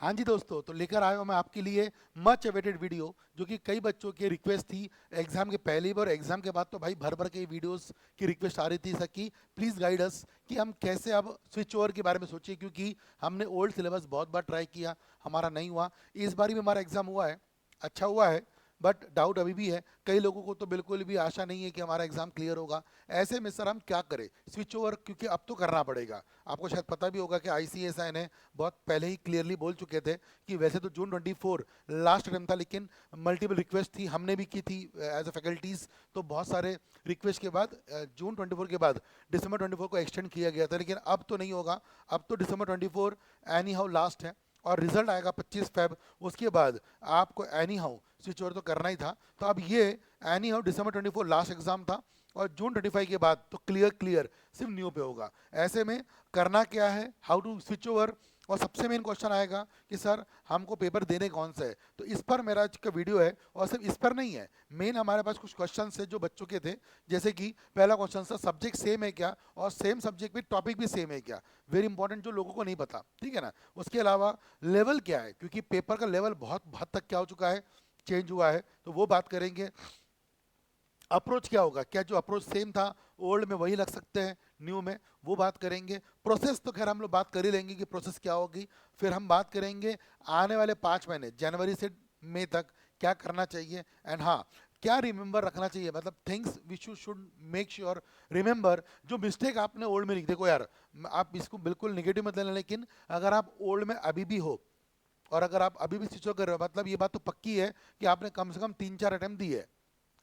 हाँ जी दोस्तों, तो लेकर आया हूँ मैं आपके लिए मच अवेटेड वीडियो जो कि कई बच्चों की रिक्वेस्ट थी। एग्जाम के पहले भी और एग्जाम के बाद तो भाई भर भर के वीडियोस की रिक्वेस्ट आ रही थी सर कि प्लीज़ गाइड अस कि हम कैसे अब स्विच ओवर के बारे में सोचिए, क्योंकि हमने ओल्ड सिलेबस बहुत बार ट्राई किया, हमारा नहीं हुआ। इस बार भी हमारा एग्जाम हुआ है, अच्छा हुआ है, बट डाउट अभी भी है। कई लोगों को तो बिल्कुल भी आशा नहीं है कि हमारा एग्जाम क्लियर होगा। ऐसे में सर हम क्या करें स्विच ओवर, क्योंकि अब तो करना पड़ेगा। आपको शायद पता भी होगा कि आईसीएसआई ने बहुत पहले ही क्लियरली बोल चुके थे कि वैसे तो जून 24 लास्ट टाइम था, लेकिन मल्टीपल रिक्वेस्ट थी, हमने भी की थी एज ए फैकल्टीज। तो बहुत सारे रिक्वेस्ट के बाद जून 24 के बाद दिसंबर 24 को एक्सटेंड किया गया था, लेकिन अब तो नहीं होगा। अब तो दिसंबर 24 एनी हाउ लास्ट है, और रिजल्ट आएगा 25 फेब। उसके बाद आपको एनी हाउ स्विच ओवर तो करना ही था। तो अब ये any how December 24 last exam था, और जून 25 के बाद तो क्लियर क्लियर सिर्फ न्यू पे होगा। ऐसे में करना क्या है, हाउ टू स्विच ओवर। और सबसे मेन क्वेश्चन आएगा कि सर हमको पेपर देने कौन से है, तो इस पर मेरा आज का वीडियो है। और सिर्फ इस पर नहीं है, मेन हमारे पास कुछ क्वेश्चन है जो बच्चों के थे। जैसे कि पहला क्वेश्चन था सब्जेक्ट सेम है क्या, और सेम सब्जेक्ट में टॉपिक भी सेम है क्या। वेरी इंपॉर्टेंट, जो लोगों को नहीं पता, ठीक है ना। उसके अलावा लेवल क्या है, क्योंकि पेपर का लेवल बहुत हद तक क्या हो चुका है, चेंज हुआ है, तो वो बात करेंगे। अप्रोच क्या होगा, क्या जो अप्रोच सेम था ओल्ड में वही लग सकते हैं न्यू में, वो बात करेंगे। प्रोसेस तो खैर हम लोग बात कर ही लेंगे कि प्रोसेस क्या होगी। फिर हम बात करेंगे आने वाले 5 महीने जनवरी से मई तक क्या करना चाहिए। एंड हाँ, क्या रिमेंबर रखना चाहिए, मतलब things which you should make sure remember. जो मिस्टेक आपने ओल्ड में लिख, देखो यार, आप इसको बिल्कुल निगेटिव मत लेना, लेकिन अगर आप ओल्ड में अभी भी हो और अगर आप अभी भी स्विच कर रहे हो, मतलब ये बात तो पक्की है कि आपने कम से कम 3-4 अटेम्प्ट दिए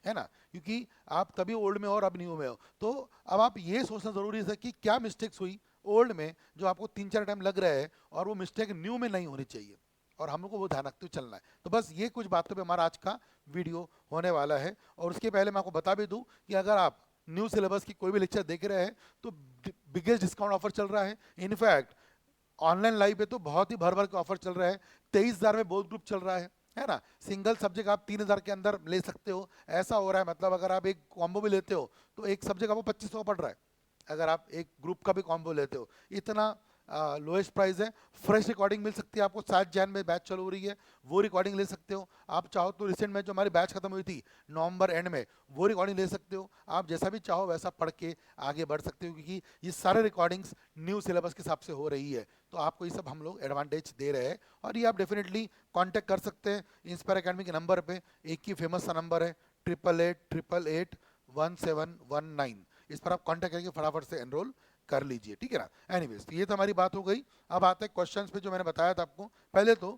है ना, क्योंकि आप तभी ओल्ड में हो और अब न्यू में हो। तो अब आप ये सोचना जरूरी है कि क्या मिस्टेक्स हुई ओल्ड में जो आपको 3-4 टाइम लग रहा है, और वो मिस्टेक न्यू में नहीं होनी चाहिए, और हम लोग को वो ध्यान रखते हुए चलना है। तो बस ये कुछ बातों पे हमारा आज का वीडियो होने वाला है। और उसके पहले मैं आपको बता भी दूं कि अगर आप न्यू सिलेबस की कोई भी लेक्चर देख रहे हैं तो बिगेस्ट डिस्काउंट ऑफर चल रहा है। इनफैक्ट ऑनलाइन लाइव पे तो बहुत ही भर भर के ऑफर चल रहा है। 23,000 में बोथ ग्रुप चल रहा है ना। सिंगल सब्जेक्ट आप 3,000 के अंदर ले सकते हो, ऐसा हो रहा है। मतलब अगर आप एक कॉम्बो भी लेते हो तो एक सब्जेक्ट आपको 2500 पड़ रहा है, अगर आप एक ग्रुप का भी कॉम्बो लेते हो। इतना लोएस्ट प्राइस है। फ्रेश रिकॉर्डिंग मिल सकती है आपको, 7 जैन में बैच चालू हो रही है, वो रिकॉर्डिंग ले सकते हो। आप चाहो तो रिसेंट में जो हमारी बैच खत्म हुई थी नवंबर एंड में, वो रिकॉर्डिंग ले सकते हो। आप जैसा भी चाहो वैसा पढ़ के आगे बढ़ सकते हो, क्योंकि ये सारे रिकॉर्डिंग्स न्यू सिलेबस के हिसाब से हो रही है। तो आपको ये सब हम लोग एडवांटेज दे रहे हैं, और ये आप डेफिनेटली कांटेक्ट कर सकते हैं इंस्पायर एकेडमी के नंबर पे। एक ही फेमस सा नंबर है 8888881719। इस पर आप कांटेक्ट करके फटाफट से एनरोल कर लीजिए, ठीक है ना। एनीवेज, ये तो हमारी बात हो गई। अब आते हैं क्वेश्चंस पे जो मैंने बताया था आपको। पहले तो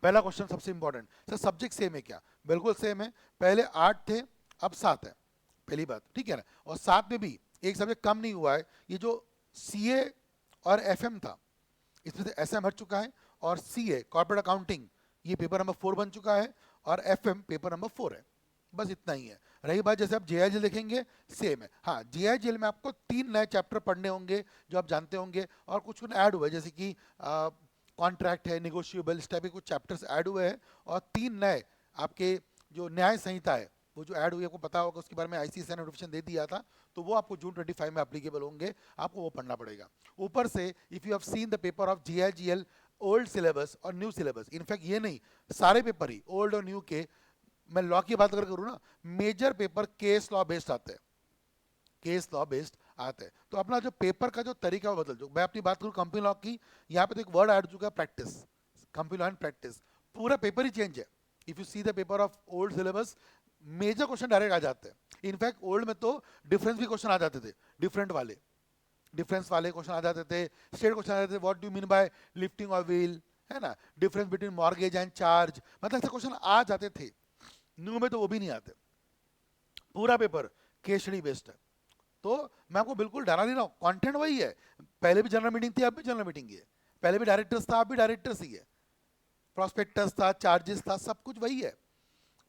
पहला क्वेश्चन सबसे इंपॉर्टेंट, सर सब्जेक्ट सेम है क्या। बिल्कुल सेम है। पहले 8 थे, अब 7 है, पहली बात, ठीक है ना। और 7 में भी एक सब्जेक्ट कम नहीं हुआ है। ये जो सीए और एफएम था, इसमें से एसएम हट चुका है, और सीए कॉर्पोरेट अकाउंटिंग ये पेपर नंबर 4 बन चुका है, और एफएम पेपर नंबर 4 है। बस इतना ही है। रही बात, जैसे आप जेआईजेल देखेंगे सेम है। हाँ, जेआईजेल में आपको 3 नए चैप्टर पढ़ने होंगे जो आप जानते होंगे, और कुछ कुछ ऐड हुए, जैसे कि कॉन्ट्रैक्ट है, निगोशिएबल, इस टाइप के कुछ चैप्टर्स ऐड हुए हैं। और 3 नए आपके जो न्याय संहिता है वो जो ऐड हुई है, आपको पता होगा, उसके बारे में आईसीएसआई ने नोटिफिकेशन दे दिया था। तो वो आपको जून 25 में एप्लीकेबल होंगे, आपको वो पढ़ना पड़ेगा। ऊपर से if you have seen the paper of GIGL old syllabus और न्यू सिलेबस, इनफैक्ट ये नहीं, सारे पेपर ही ओल्ड और न्यू के, मैं लॉ की बात अगर करूँ ना, major paper case law based आते हैं, केस लॉ बेस्ड आते हैं। तो अपना जो पेपर का जो तरीका है वो बदल, जो मैं अपनी बात करूँ कंपनी लॉ की, यहाँ पे तो एक वर्ड ऐड हो चुका है practice, company law and practice. पूरा पेपर ही चेंज है। If you see the paper of old syllabus, major question direct आ जाते हैं। इनफैक्ट ओल्ड में तो डिफरेंस भी क्वेश्चन आ जाते थे, डिफरेंट वाले, डिफरेंस वाले क्वेश्चन आ जाते थे, स्टेट क्वेश्चन आ जाते थे, what do mean by lifting of wheel, है ना, difference between mortgage and charge, मतलब ऐसे क्वेश्चन आ जाते थे। न्यू में तो वो भी नहीं आते। पूरा पेपर केस स्टडी बेस्ड है। तो मैं आपको बिल्कुल डरा नहीं रहा हूँ, कंटेंट वही है। पहले भी जनरल मीटिंग थी, अब भी जनरल मीटिंग ही है। पहले भी डायरेक्टर्स था, अब भी डायरेक्टर्स ही है। प्रोस्पेक्टस था, चार्जेस था, सब कुछ वही है।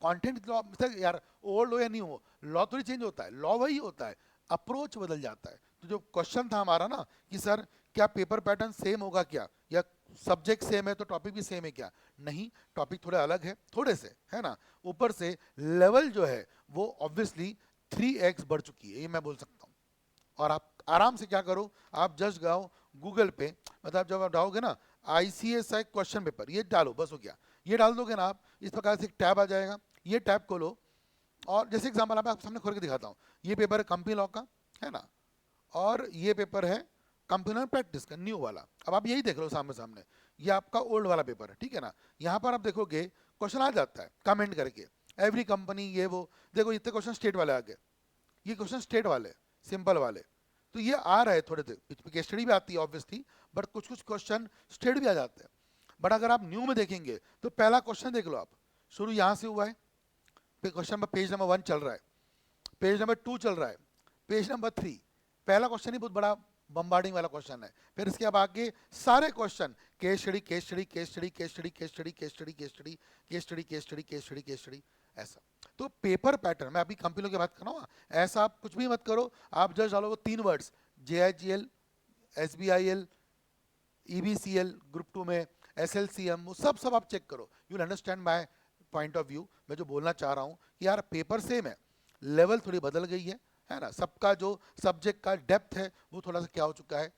कंटेंट लॉ यार, ओल्ड हो या न्यू हो, लॉ तो नहीं चेंज होता है, लॉ वही होता है, अप्रोच बदल जाता है। तो जो क्वेश्चन था हमारा ना कि सर क्या पेपर पैटर्न सेम होगा क्या, या सब्जेक्ट सेम है तो टॉपिक भी सेम है क्या, नहीं, टॉपिक थोड़े अलग है, थोड़े से, है ना। ऊपर से लेवल जो है वो ऑब्वियसली 3x बढ़ चुकी है, ये मैं बोल सकता हूँ। और आप आराम से क्या करो, आप जस्ट गाओ गूगल पे, मतलब जब आप जाओगे ना, ICSI क्वेश्चन पेपर, ये डालो, बस हो गया। ये डाल दोगे ना आप, इस प्रकार से एक टैब आ जाएगा, ये टैब खोलो और जैसे एग्जाम्पल आप सामने खोल के दिखाता हूँ, ये पेपर है कंपनी लॉ का, है ना, और ये पेपर है कंप्यूटर प्रैक्टिस का न्यू वाला। अब आप यही देख लो सामने सामने, ये आपका ओल्ड वाला पेपर है, ठीक है ना। यहाँ पर आप देखोगे क्वेश्चन आ जाता है कमेंट करके, एवरी कंपनी ये वो, देखो इतने क्वेश्चन स्टेट वाले आ गए, ये क्वेश्चन स्टेट वाले सिंपल वाले, तो ये आ रहे थोड़े देर बीच में, केस स्टडी भी आती है ऑब्वियसली, बट कुछ कुछ क्वेश्चन स्टेट भी आ जाते हैं। बट अगर आप न्यू में देखेंगे तो पहला क्वेश्चन देख लो आप, शुरू यहाँ से हुआ है, क्वेश्चन नंबर पेज नंबर 1 चल रहा है, पेज नंबर 2 चल रहा है, पेज नंबर 3, पहला क्वेश्चन ही बहुत बड़ा बम्बार्डिंग वाला क्वेश्चन है। फिर इसके अब आगे सारे question case study case study case study case study case study case study case study case study case study case study case study, ऐसा। तो पेपर पैटर्न, मैं अभी कंपनियों की बात कर रहा हूँ, ऐसा आप कुछ भी मत करो, आप जस्ट डालोगे 3 words, JIGL, SBIL, EBCL group 2 में, SLCM, वो सब आप चेक करो, you will understand my point of view. मैं जो बोलना चाह रहा हूँ कि यार पेपर सेम है, लेवल थोड़ी बदल गई है ना, सबका जो सब्जेक्ट का डेप्थ है वो थोड़ा सा क्या हो चुका है,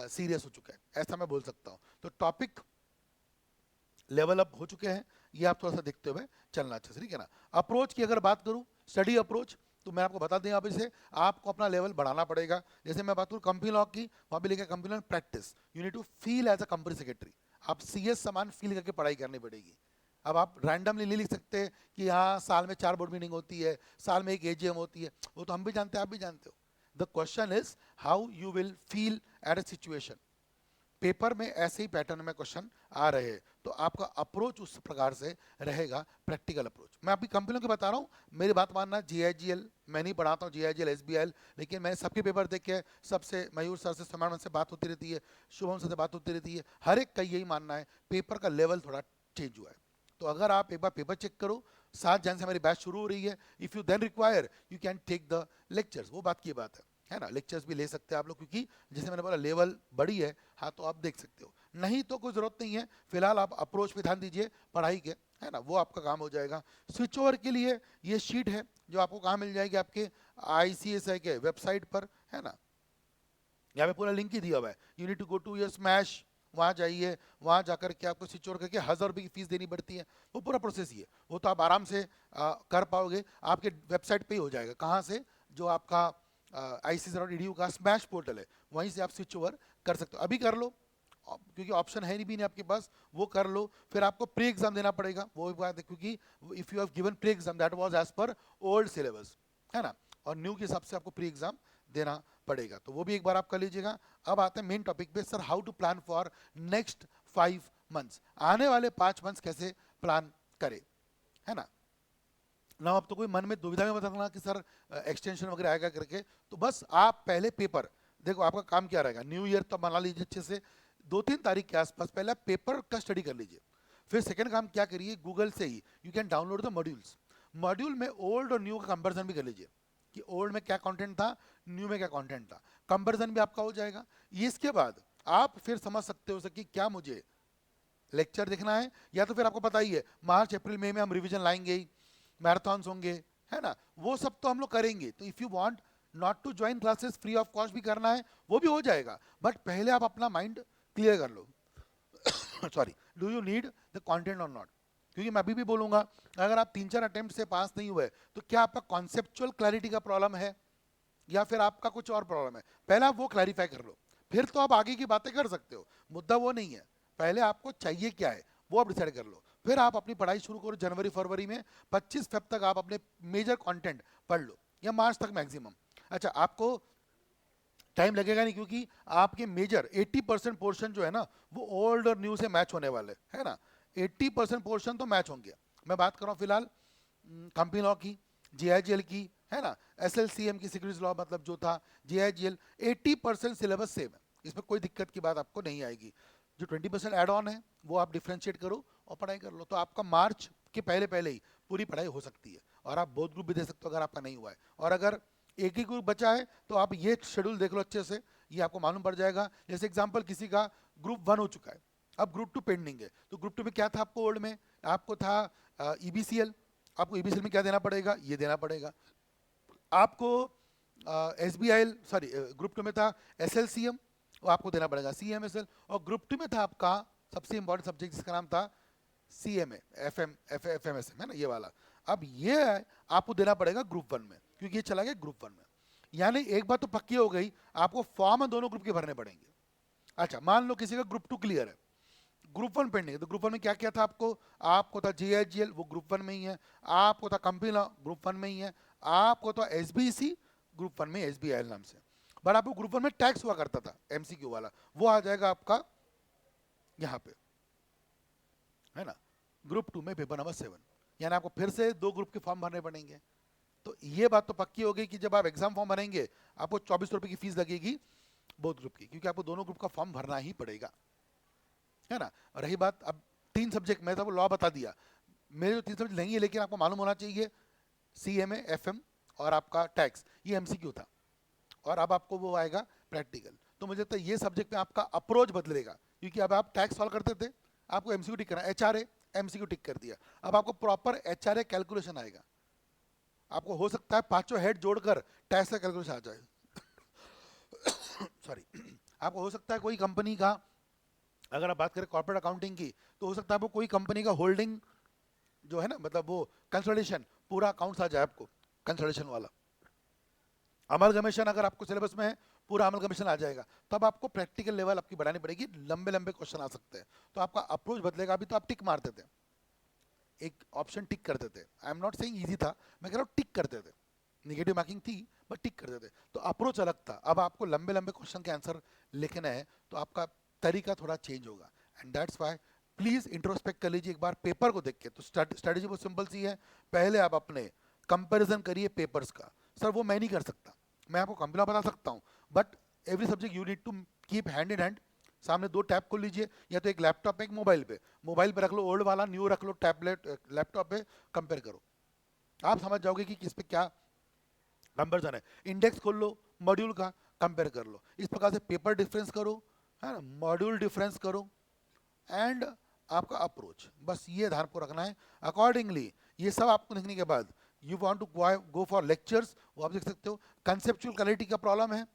सीरियस हो चुका है, ऐसा मैं बोल सकता हूँ। तो टॉपिक लेवल अप हो चुके हैं, ये आप थोड़ा सा देखते हुए चलना अच्छा से, ठीक है ना। अप्रोच की अगर बात करूँ, स्टडी अप्रोच, तो मैं आपको बता दें अभी से आपको अपना लेवल बढ़ाना पड़ेगा। जैसे मैं बात करूँ कंपनी लॉ की, वहाँ पे लिखा company law practice, you need to feel as a company secretary, आप CS समान फील करके पढ़ाई करनी पड़ेगी। अब आप रैंडमली नहीं लिख सकते कि हाँ साल में 4 बोर्ड मीटिंग होती है, साल में एक AGM होती है, वो तो हम भी जानते हैं, आप भी जानते हो। The question is how you will feel at a situation. Paper में ऐसे ही पैटर्न में क्वेश्चन आ रहे हैं, तो आपका अप्रोच उस प्रकार से रहेगा, प्रैक्टिकल अप्रोच। मैं अभी कंपनियों की बता रहा हूँ, मेरी बात मानना, JIGL मैं नहीं पढ़ाता हूँ, JIGL SBIL, लेकिन मैंने सबके पेपर देखे, सबसे मयूर सर से, समान से बात होती रहती है, शुभम सर से बात होती रहती है, हर एक का यही मानना है पेपर का लेवल थोड़ा चेंज हुआ है। तो अगर आप एक बार पेपर चेक करो, 7 जन से हमारी बैच शुरू हो रही है, if you then require you can take the lectures, वो बात की बात है ना, लेक्चर्स भी ले सकते हैं आप लोग, क्योंकि जैसे मैंने बोला लेवल बड़ी है, हाँ तो आप देख सकते हो, नहीं तो कोई ज़रूरत नहीं है, फिलहाल आप अप्रोच पे ध्यान दीजिए पढ़ाई के, है ना, वो आपका काम हो जाएगा। स्विच ओवर के लिए ये शीट है जो आपको कहाँ मिल जाएगी, आपके ICSI के वेबसाइट पर, है ना, यहाँ पे पूरा लिंक ही दिया हुआ है, you need to go to your smash, वहाँ जाइए, वहाँ जाकर के आपको स्विच ओवर करके 1000 रुपये की फीस देनी पड़ती है, वो पूरा प्रोसेस ही है, वो तो आप आराम से कर पाओगे, आपके वेबसाइट पे ही हो जाएगा। कहाँ से, जो आपका ICSI.edu का स्मैश पोर्टल है, वहीं से आप स्विच ओवर कर सकते हो, अभी कर लो, क्योंकि ऑप्शन है नहीं भी नहीं आपके पास, वो कर लो। फिर आपको प्री एग्जाम देना पड़ेगा, वो भी बात है, क्योंकि if you have given pre exam that was as per old syllabus, है ना, और न्यू के हिसाब से आपको प्री एग्जाम देना पड़ेगा, तो वो भी एक बार आप कर लीजिएगा। अब आते हैं मेन टॉपिक पे, sir how to plan for next 5 months, आने वाले 5 मंथ्स कैसे प्लान करें, है ना ना। अब तो कोई मन में दुविधा में मत रखना कि सर एक्सटेंशन वगैरह आएगा करके, तो बस आप पहले पेपर देखो, आपका काम क्या रहेगा, न्यू ईयर तो बना लीजिए अच्छे से, 2-3 तारीख के आसपास पहले आप पेपर का स्टडी कर लीजिए। फिर सेकंड काम क्या करिए, गूगल से ही you can download the modules, module में ओल्ड और न्यू का कंपेरिजन भी कर लीजिए कि ओल्ड में क्या कंटेंट था, न्यू में क्या कंटेंट था, कंपेरिजन भी आपका हो जाएगा। इसके बाद आप फिर समझ सकते हो सर कि क्या मुझे लेक्चर देखना है, या तो फिर आपको पता ही है मार्च अप्रैल मई में हम रिवीजन लाएंगे ही, मैराथन्स होंगे, है ना, वो सब तो हम लोग करेंगे। तो if you want not to join classes, free of cost भी करना है, वो भी हो जाएगा, बट पहले आप अपना माइंड क्लियर कर लो sorry, do you need the content or not, क्योंकि मैं अभी भी बोलूंगा, अगर आप 3-4 अटेम्प्ट से पास नहीं हुए तो क्या आपका कॉन्सेप्चुअल क्लैरिटी का प्रॉब्लम है या फिर आपका कुछ और प्रॉब्लम है, पहले आप वो क्लैरिफाई कर लो, फिर तो आप आगे की बातें कर सकते हो, मुद्दा वो नहीं है, पहले आपको चाहिए क्या है वो आप डिसाइड कर लो, फिर आप अपनी पढ़ाई शुरू करो जनवरी फरवरी में, 25 फेब तक आप अपने मेजर कंटेंट पढ़ लो, या मार्च तक मैक्सिमम। अच्छा, आपको टाइम लगेगा नहीं, क्योंकि आपके मेजर 80% पोर्शन जो है ना, वो ओल्ड और न्यू से मैच होने वाले, है ना, 80% पोर्शन तो मैच होंगे। मैं बात कर रहा हूँ फिलहाल कंपनी लॉ की, JIGL की, है ना, SLCM की, सिक्योरिटीज लॉ मतलब जो था, JIGL 80% सिलेबस सेम है, इसमें कोई दिक्कत की बात आपको नहीं आएगी। जो 20% एड ऑन है वो आप डिफ्रेंशिएट करो और पढ़ाई कर लो, तो आपका मार्च के पहले पहले ही पूरी पढ़ाई हो सकती है, और आप बोथ ग्रुप भी दे सकते हो अगर आपका नहीं हुआ है, और अगर एक ही ग्रुप बचा है तो आप ये शेड्यूल देख लो अच्छे से, ये आपको मालूम पड़ जाएगा। जैसे एग्जांपल किसी का ग्रुप 1 हो चुका है, अब ग्रुप 2 पेंडिंग है, तो ग्रुप 2 में क्या था आपको ओल्ड में, आपको था EBCL, आपको EBCL में क्या देना पड़ेगा, ये देना पड़ेगा आपको। SBIL सॉरी, ग्रुप 2 में था SLCM, वो आपको देना पड़ेगा CMSL, और ग्रुप 2 में था आपका सबसे इंपॉर्टेंट सब्जेक्ट जिसका नाम था CMA, FMSM है ना, ये वाला। अब ये आपको देना पड़ेगा ग्रुप 1 में, क्योंकि ये चला गया ग्रुप 1 में। यानी एक बात तो पक्की हो गई, आपको फॉर्म दोनों ग्रुप के भरने पड़ेंगे। अच्छा, मान लो किसी का ग्रुप 2 क्लियर है, ग्रुप 1 पेंडिंग है, तो ग्रुप 1 में क्या क्या था आपको? आपको था JIGL, वो ग्रुप 1 में ही है। आपको था कंपनी लॉ, ग्रुप 1 में ही है। आपको था SBC, ग्रुप 1 में SBIL नाम से। बट आपको ग्रुप 1 में टैक्स हुआ करता था, MCQ वाला, वो आ जाएगा आपका यहाँ पे, है ना, ग्रुप 2 में पेपर नंबर 7। यानी आपको फिर से 2 ग्रुप के फॉर्म भरने पड़ेंगे। तो ये बात तो पक्की हो गई कि जब आप एग्जाम फॉर्म भरेंगे, आपको 2400 रुपये की फीस लगेगी बोथ ग्रुप की, क्योंकि आपको दोनों ग्रुप का फॉर्म भरना ही पड़ेगा, है ना। रही बात अब 3 सब्जेक्ट, मैं तो लॉ बता दिया, मेरे जो 3 सब्जेक्ट नहीं है, लेकिन आपको मालूम होना चाहिए, CMA, FM और आपका टैक्स, ये MCQ था। और अब आपको वो आएगा प्रैक्टिकल। तो मुझे लगता है ये सब्जेक्ट में आपका अप्रोच बदलेगा, क्योंकि अब आप टैक्स सॉल्व करते थे, आपको MCQ टिक करना, HRA MCQ टिक कर दिया, अब आपको प्रॉपर HRA कैलकुलेशन आएगा। आपको हो सकता है पांचों हेड जोड़कर टैक्स का कैलकुलेशन आ जाए। सॉरी। आपको हो सकता है कोई कंपनी का, अगर आप बात करें कॉर्पोरेट अकाउंटिंग की, तो हो सकता है आपको कोई कंपनी का होल्डिंग जो है ना, मतलब वो कंसोलिडेशन, पूरा अकाउंट्स आ जाए आपको कंसोलिडेशन वाला। अमलगमेशन अगर आपको सिलेबस में है, पूरा अमलगमेशन आ जाएगा। तब आपको प्रैक्टिकल लेवल आपकी बढ़ानी पड़ेगी, लंबे लंबे क्वेश्चन आ सकते हैं, तो आपका अप्रोच बदलेगा। अभी तो आप टिक मारते थे, एक ऑप्शन टिक करते थे, I am not saying easy था, मैं कह रहा हूँ टिक करते थे, निगेटिव मार्किंग थी बट टिक करते थे, तो अप्रोच अलग था। अब आपको लंबे लंबे क्वेश्चन के आंसर लिखना है, तो आपका तरीका थोड़ा चेंज होगा। And that's why please introspect कर लीजिए एक बार पेपर को देख के। तो स्ट्रेटेजी बहुत सिंपल सी है, पहले आप अपने कंपैरिजन करिए पेपर्स का। सर वो मैं नहीं कर सकता, मैं आपको कंप्यूटर बता सकता हूँ, but every subject you need to keep hand in hand. सामने 2 टैब खोल लीजिए, या तो एक लैपटॉप पे एक मोबाइल पे, मोबाइल पे रख लो ओल्ड वाला, न्यू रख लो टैबलेट, लैपटॉप पे कंपेयर करो, आप समझ जाओगे कि किस पे क्या कंपेरिजन है। इंडेक्स खोल लो मॉड्यूल का, कंपेयर कर लो, इस प्रकार से पेपर डिफरेंस करो, है ना, मॉड्यूल डिफरेंस करो, एंड आपका अप्रोच, बस ये ध्यान को रखना है। अकॉर्डिंगली ये सब आपको देखने के बाद you want to go for lectures, वो आप देख सकते हो। कंसेप्चुअल क्लैरिटी का प्रॉब्लम है,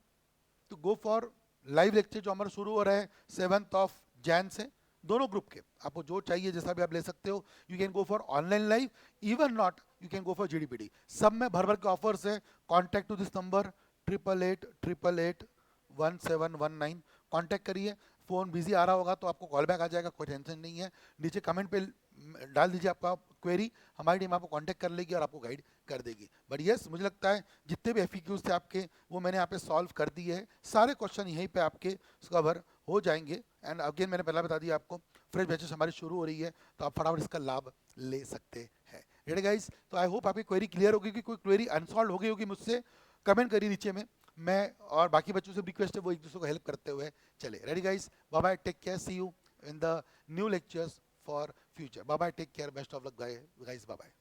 तो गो फॉर लाइव लेक्चर जो हमारा शुरू हो रहा है 7 जनवरी से, दोनों ग्रुप के, आपको जो चाहिए जैसा भी आप ले सकते हो। You can go for online live, even not you can go for GDPD, सब में भर भर के ऑफर्स है। Contact to this number 8888881719, contact करिए। फ़ोन बिजी आ रहा होगा तो आपको कॉल बैक आ जाएगा, कोई टेंशन नहीं है। नीचे कमेंट पे डाल दीजिए आपका क्वेरी, हमारी टीम आपको कांटेक्ट कर लेगी और आपको गाइड कर देगी। बट यस, मुझे लगता है जितने भी FAQs थे आपके, वो मैंने यहाँ पे सॉल्व कर दिए हैं, सारे क्वेश्चन यहीं पे आपके कवर हो जाएंगे। एंड अगेन मैंने पहला बता दिया आपको, फ्रेश बैचेस हमारी शुरू हो रही है, तो आप फटाफट इसका लाभ ले सकते हैं। रेडी गाइस, तो आई होप आपकी क्वेरी क्लियर होगी, कि कोई क्वेरी अनसॉल्व हो गई होगी मुझसे, कमेंट करिए नीचे में, मैं और बाकी बच्चों से रिक्वेस्ट है वो एक दूसरे को हेल्प करते हुए चले। Ready guys, bye bye, take care, see you in the new lectures for future. Bye bye, take care, best of luck guys, bye bye.